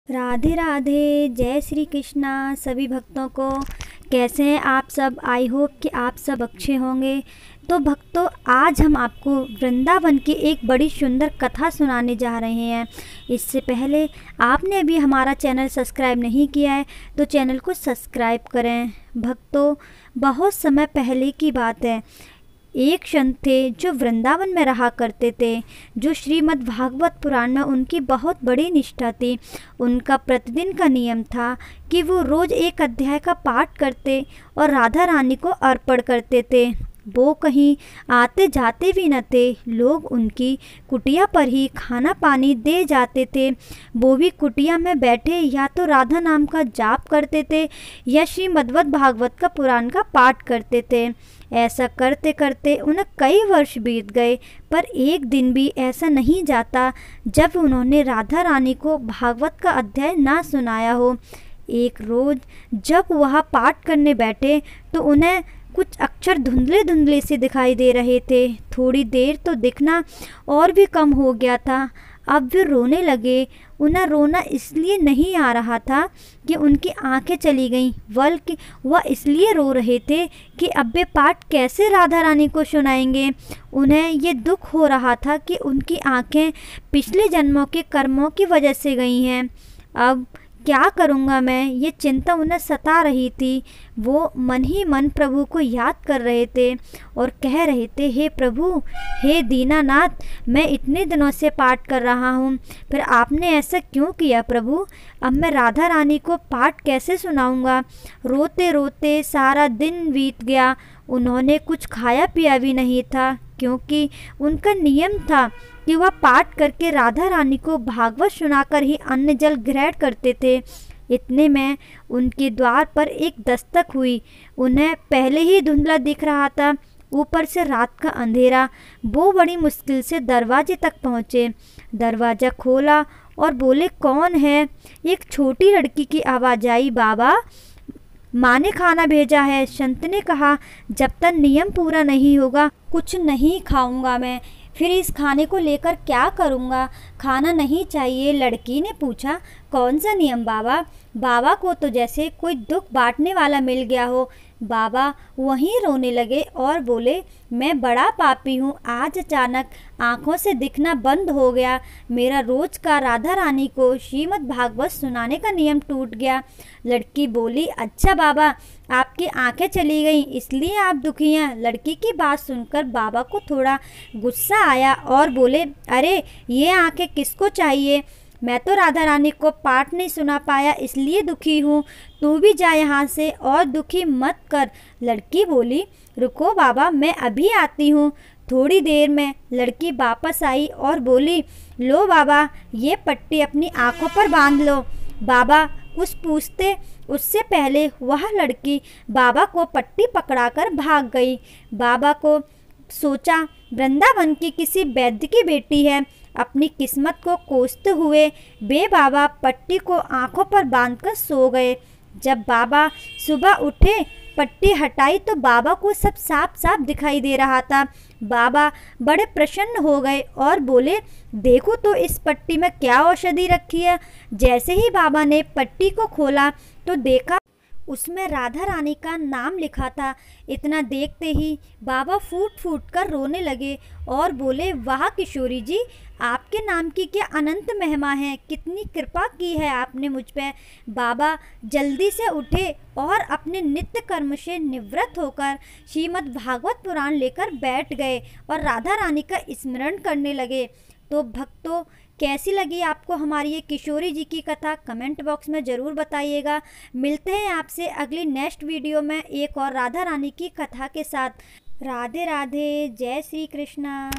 राधे राधे, जय श्री कृष्णा सभी भक्तों को। कैसे हैं आप सब? आई होप कि आप सब अच्छे होंगे। तो भक्तों, आज हम आपको वृंदावन की एक बड़ी सुंदर कथा सुनाने जा रहे हैं। इससे पहले आपने अभी हमारा चैनल सब्सक्राइब नहीं किया है तो चैनल को सब्सक्राइब करें। भक्तों, बहुत समय पहले की बात है। एक संत थे जो वृंदावन में रहा करते थे, जो श्रीमद् भागवत पुराण में उनकी बहुत बड़ी निष्ठा थी। उनका प्रतिदिन का नियम था कि वो रोज़ एक अध्याय का पाठ करते और राधा रानी को अर्पण करते थे। वो कहीं आते जाते भी न थे, लोग उनकी कुटिया पर ही खाना पानी दे जाते थे। वो भी कुटिया में बैठे या तो राधा नाम का जाप करते थे या श्रीमद् भागवत का पुराण का पाठ करते थे। ऐसा करते करते उन्हें कई वर्ष बीत गए, पर एक दिन भी ऐसा नहीं जाता जब उन्होंने राधा रानी को भागवत का अध्याय ना सुनाया हो। एक रोज़ जब वह पाठ करने बैठे तो उन्हें कुछ अक्षर धुंधले धुंधले से दिखाई दे रहे थे। थोड़ी देर तो दिखना और भी कम हो गया था। अब वे रोने लगे। उन्हें रोना इसलिए नहीं आ रहा था कि उनकी आंखें चली गईं, बल्कि वह इसलिए रो रहे थे कि अब वे पाठ कैसे राधा रानी को सुनाएंगे। उन्हें ये दुख हो रहा था कि उनकी आंखें पिछले जन्मों के कर्मों की वजह से गई हैं। अब क्या करूँगा मैं, ये चिंता उन्हें सता रही थी। वो मन ही मन प्रभु को याद कर रहे थे और कह रहे थे, हे प्रभु, हे दीनानाथ, मैं इतने दिनों से पाठ कर रहा हूँ, फिर आपने ऐसा क्यों किया प्रभु? अब मैं राधा रानी को पाठ कैसे सुनाऊँगा? रोते रोते सारा दिन बीत गया। उन्होंने कुछ खाया पिया भी नहीं था, क्योंकि उनका नियम था कि वह पाठ करके राधा रानी को भागवत सुनाकर ही अन्न जल ग्रहण करते थे। इतने में उनके द्वार पर एक दस्तक हुई। उन्हें पहले ही धुंधला दिख रहा था, ऊपर से रात का अंधेरा। वो बड़ी मुश्किल से दरवाजे तक पहुँचे। दरवाज़ा खोला और बोले, कौन है? एक छोटी लड़की की आवाज़ आई, बाबा, माँ ने खाना भेजा है। संत ने कहा, जब तक नियम पूरा नहीं होगा कुछ नहीं खाऊंगा मैं। फिर इस खाने को लेकर क्या करूँगा? खाना नहीं चाहिए। लड़की ने पूछा, कौन सा नियम बाबा? बाबा को तो जैसे कोई दुख बांटने वाला मिल गया हो। बाबा वहीं रोने लगे और बोले, मैं बड़ा पापी हूँ। आज अचानक आँखों से दिखना बंद हो गया। मेरा रोज़ का राधा रानी को श्रीमद् भागवत सुनाने का नियम टूट गया। लड़की बोली, अच्छा बाबा, आपकी आंखें चली गईं इसलिए आप दुखी हैं। लड़की की बात सुनकर बाबा को थोड़ा गुस्सा आया और बोले, अरे ये आंखें किसको चाहिए? मैं तो राधा रानी को पाठ नहीं सुना पाया इसलिए दुखी हूँ। तू भी जा यहाँ से और दुखी मत कर। लड़की बोली, रुको बाबा, मैं अभी आती हूँ। थोड़ी देर में लड़की वापस आई और बोली, लो बाबा, ये पट्टी अपनी आँखों पर बांध लो। बाबा कुछ पूछते उससे पहले वह लड़की बाबा को पट्टी पकड़ाकर भाग गई। बाबा को सोचा, वृंदावन की किसी वैद्य की बेटी है। अपनी किस्मत को कोसते हुए वे बाबा पट्टी को आंखों पर बांधकर सो गए। जब बाबा सुबह उठे, पट्टी हटाई तो बाबा को सब साफ साफ दिखाई दे रहा था। बाबा बड़े प्रसन्न हो गए और बोले, देखो तो इस पट्टी में क्या औषधि रखी है। जैसे ही बाबा ने पट्टी को खोला तो देखा उसमें राधा रानी का नाम लिखा था। इतना देखते ही बाबा फूट फूट कर रोने लगे और बोले, वाह किशोरी जी, आपके नाम की क्या अनंत महिमा है। कितनी कृपा की है आपने मुझ पे। बाबा जल्दी से उठे और अपने नित्य कर्म से निवृत्त होकर श्रीमद् भागवत पुराण लेकर बैठ गए और राधा रानी का स्मरण करने लगे। तो भक्तों, कैसी लगी आपको हमारी ये किशोरी जी की कथा? कमेंट बॉक्स में ज़रूर बताइएगा। मिलते हैं आपसे अगली नेक्स्ट वीडियो में एक और राधा रानी की कथा के साथ। राधे राधे, जय श्री कृष्णा।